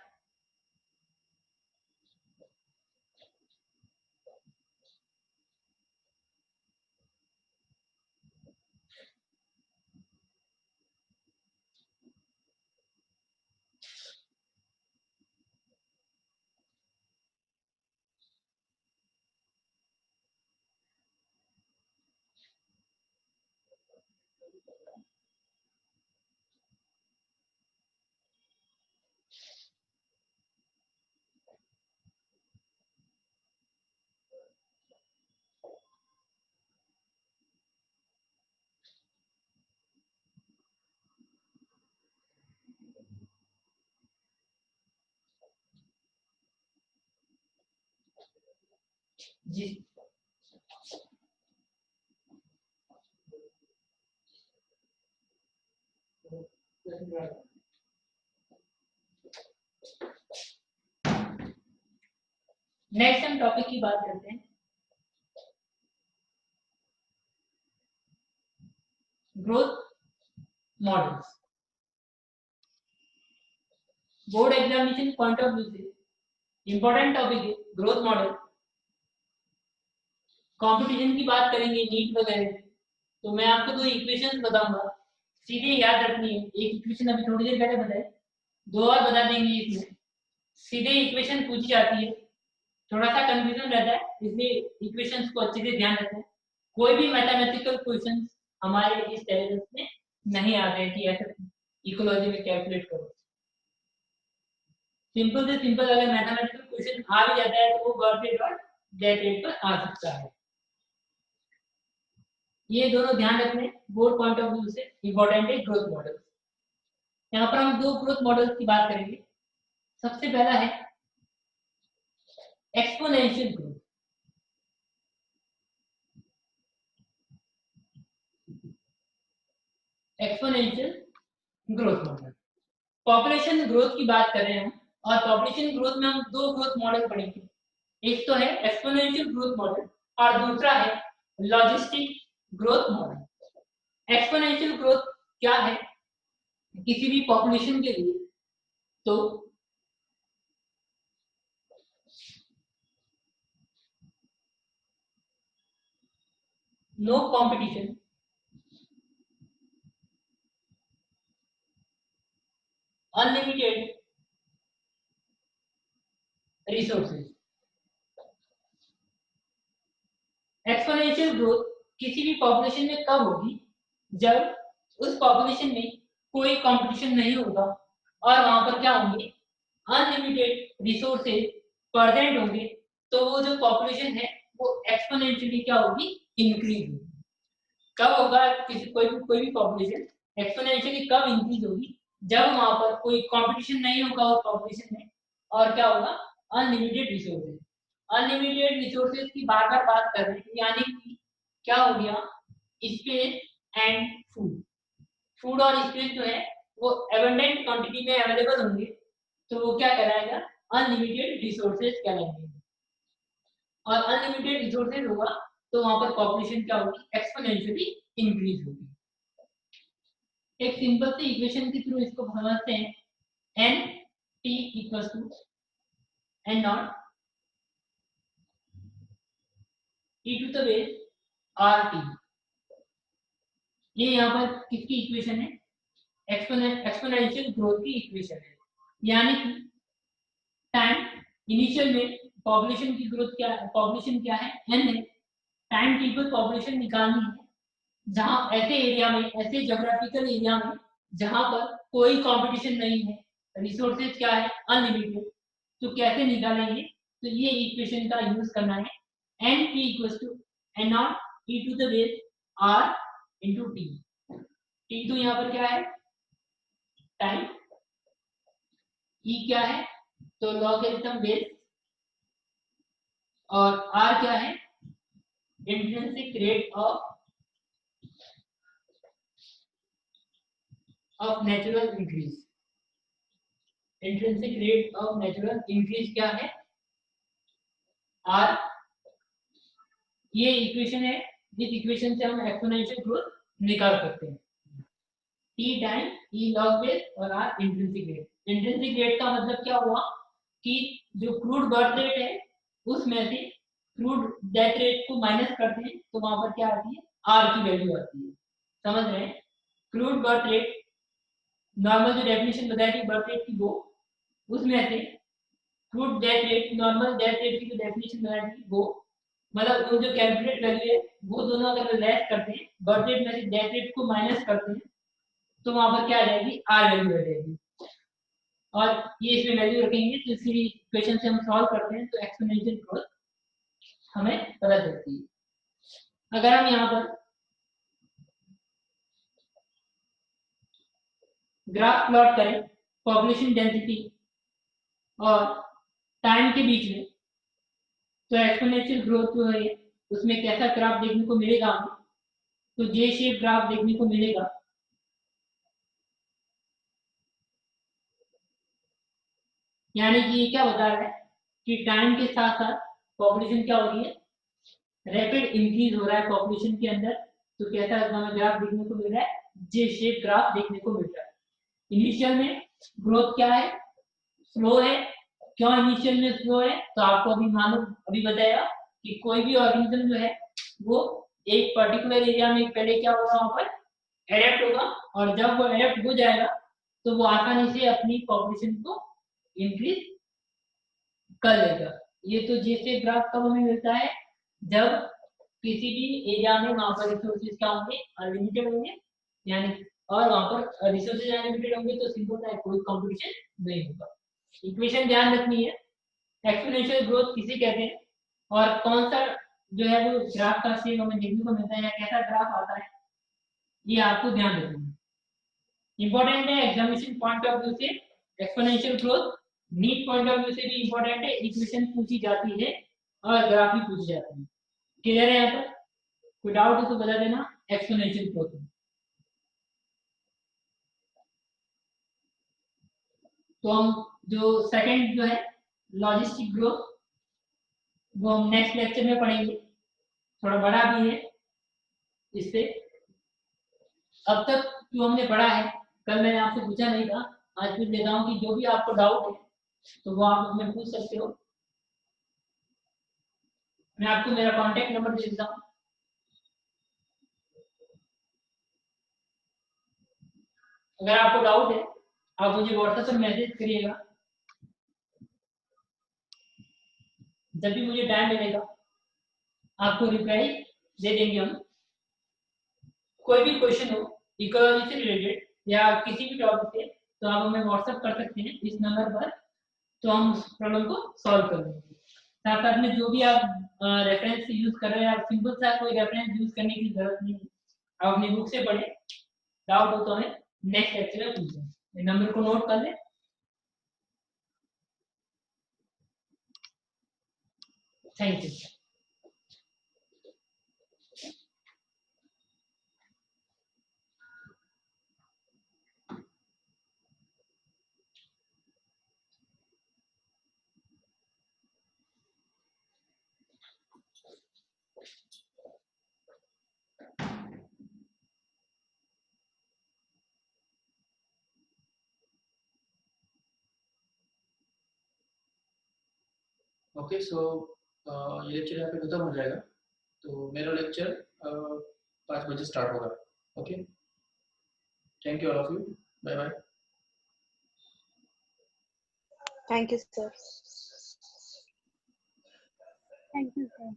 जी नेक्स्ट हम टॉपिक की बात करते हैं, growth models. Board examination point of view से इंपॉर्टेंट टॉपिक है ग्रोथ मॉडल। कंपटीशन की बात करेंगे नीट वगैरह, तो मैं आपको दो इक्वेशंस बताऊंगा, सीधे याद रखनी है। एक इक्वेशन अभी थोड़ी देर पहले बताई, दो और बता देंगे इसमें। सीधे इक्वेशन पूछी जाती है, थोड़ा सा कंफ्यूजन रहता है, इसलिए इक्वेशंस को अच्छे से ध्यान रखें। कोई भी मैथमेटिकल क्वेश्चंस हमारे इस सिलेबस में नहीं आते हैं कि ऐसे इकोलॉजी में कैलकुलेट करो। सिंपल से सिंपल अगर मैथमेटिकल क्वेश्चन आ भी जाता है तो वो गॉट रेट और डेट रेट पर आ सकता है। ये दोनों ध्यान रखने, बोर्ड पॉइंट ऑफ व्यू से इंपॉर्टेंट है ग्रोथ मॉडल। यहाँ पर हम दो ग्रोथ मॉडल्स की बात करेंगे। सबसे पहला है exponential growth. Exponential growth model, population growth की बात कर रहे हैं हम, और पॉपुलेशन ग्रोथ में हम दो ग्रोथ मॉडल पढ़ेंगे। एक तो है एक्सपोनेंशियल ग्रोथ मॉडल और दूसरा है logistic growth model. Exponential growth क्या है किसी भी पॉपुलेशन के लिए? तो no competition, unlimited resources. Exponential growth किसी भी पॉपुलेशन में कब होगी? जब उस पॉपुलेशन में कोई कंपटीशन नहीं होगा और वहां पर क्या होंगे, अनलिमिटेड रिसोर्सेज प्रेजेंट होंगे, तो वो जो पॉपुलेशन है वो एक्सपोनेंशियली क्या होगी, इंक्रीज होगी। कब होगा किसी कोई भी पॉपुलेशन एक्सपोनेंशियली कब इंक्रीज होगी? जब वहां पर कोई कंपटीशन नहीं होगा उस पॉपुलेशन में और क्या होगा, अनलिमिटेड रिसोर्सेज। अनलिमिटेड रिसोर्सेज की बार बार बात कर रहे हैं, यानी कि क्या हो गया, स्पेस एंड फूड। फूड और स्पेस जो है वो एबंडेंट क्वांटिटी में अवेलेबल होंगे, तो वो क्या कहलाएगा, अनलिमिटेड रिसोर्सेज कहलाएंगे। और अनलिमिटेड रिसोर्सेज होगा तो वहां पर पॉपुलेशन क्या होगी, एक्सपोनेंशियली इंक्रीज होगी। एक सिंपल सी इक्वेशन के थ्रू इसको समझते हैं। n t equals to n naught e to the base rt। ये यहाँ पर किसकी इक्वेशन है, एक्सपोनेंशियल ग्रोथ की इक्वेशन है। यानी कि टाइम इनिशियल में पॉपुलेशन की ग्रोथ क्या है, पॉपुलेशन क्या है, n है। टाइम t पर पॉपुलेशन निकालनी है जहां ऐसे एरिया में, ऐसे ज्योग्राफिकल एरिया में जहां पर कोई कंपटीशन नहीं है, रिसोर्सेज क्या है, अनलिमिटेड। तो कैसे निकालेंगे, तो ये इक्वेशन का यूज करना है। n p equals to n naught e to the base r into t। t तो यहाँ पर क्या है, टाइम, e क्या है, तो लॉगरिथम बेस, और r क्या है, intrinsic rate of natural increase. Intrinsic rate of natural increase क्या है, r। ये इक्वेशन है, इस इक्वेशन से हम एक्सपोनेंशियल ग्रोथ निकाल सकते हैं। t time e log base और r intrinsic rate. Intrinsic rate का मतलब क्या हुआ कि जो क्रूड बर्थ रेट है उसमें से क्रूड डेथ रेट को माइनस करते हैं तो वहां पर क्या आती है, r की वैल्यू आती है। समझ रहे हैं, क्रूड बर्थ रेट, नॉर्मल जो डेफिनेशन बताई थी बर्थ रेट की, वो उसमें से crude death rate, normal death rate की जो डेफिनेशन बताई थी वो, मतलब वो जो कैलकुलेट वैल्यू है वो दोनों अगर लेस करते हैं, बर्थ रेट में से डेथ रेट को माइनस करते हैं, तो वहां पर क्या आ जाएगी, आर वैल्यू आ जाएगी। और ये इसमें वैल्यू रखेंगे तो इसी इक्वेशन से हम सॉल्व करते हैं तो एक्सपोनेंशियल ग्रोथ हमें पता चलती है। अगर हम यहाँ पर ग्राफ प्लॉट करें पॉपुलेशन डेंसिटी और टाइम के बीच में, तो एक्सपोनेंशियल ग्रोथ जो है उसमें कैसा ग्राफ देखने को मिलेगा हमें, तो जे शेप ग्राफ देखने को मिलेगा। यानी कि ये क्या बता रहा है कि टाइम के साथ साथ पॉपुलेशन क्या हो रही है, रैपिड इंक्रीज हो रहा है पॉपुलेशन के अंदर। तो कैसा हमें ग्राफ देखने को मिल रहा है, जे शेप ग्राफ देखने को मिल रहा है। इनिशियल में ग्रोथ क्या है, स्लो है। क्यों इनिशियल में स्लो है, तो आपको अभी बताया कि कोई भी ऑर्गेनिज्म जो है वो एक पर्टिकुलर एरिया में पहले क्या होगा, वहां पर एडेप्ट होगा, और जब वो एडेप्ट हो जाएगा तो वो आसानी से अपनी पॉपुलेशन को इंक्रीज कर लेगा। ये तो जैसे ग्राफ कब हमें मिलता है, जब किसी भी एरिया में वहां पर रिसोर्सेज क्या होंगे, अनलिमिटेड होंगे, यानी और वहां पर रिसोर्सेज अनलिमिटेड होंगे तो सिंपल है, कोई कंपटीशन नहीं होगा। इक्वेशन ध्यान रखनी है, एक्सपोनेंशियल ग्रोथ किसे कहते हैं और कौन सा जो है वो ग्राफ का शेप हमें देखने को मिलता है या कैसा ग्राफ आता है, ये आपको ध्यान रखना है। इंपॉर्टेंट है एग्जामिनेशन पॉइंट ऑफ व्यू से, exponential growth NEET point of view से भी इंपॉर्टेंट है। इक्वेशन पूछी जाती है और ग्राफ भी पूछे जाते हैं। क्लियर है यहाँ पर, कोई डाउट हो तो बता देना। एक्सपोनेंशियल ग्रोथ तो हम जो सेकंड जो है लॉजिस्टिक ग्रोथ, वो हम नेक्स्ट लेक्चर में पढ़ेंगे, थोड़ा बड़ा भी है इससे। अब तक जो हमने पढ़ा है, कल मैंने आपसे पूछा नहीं था, आज पूछ लेता हूँ कि जो भी आपको डाउट है तो वो आप मुझसे पूछ सकते हो। मैं आपको मेरा कांटेक्ट नंबर दे देता हूँ। अगर आपको डाउट है आप मुझे व्हाट्सएप पर मैसेज करिएगा, जब भी मुझे टाइम मिलेगा आपको रिप्लाई दे देंगे हम। कोई भी क्वेश्चन हो इकोलॉजी से रिलेटेड या किसी भी टॉपिक से, तो आप हमें व्हाट्सएप कर सकते हैं इस नंबर पर, तो हम उस प्रॉब्लम को सॉल्व कर देंगे। साथ साथ में जो भी आप रेफरेंस यूज कर रहे हैं, आप सिंपल सा कोई रेफरेंस यूज करने की जरूरत नहीं है, आप अपनी बुक से पढ़ें, डाउट हो तो हमें नेक्स्ट लेक्चर में पूछें। नंबर को नोट कर लें। Thank you. ओके, सो ये लेक्चर यहाँ पे खत्म हो जाएगा, तो मेरा लेक्चर 5 बजे स्टार्ट होगा। Okay, thank you all of you, bye bye. Thank you, sir. Thank you, sir.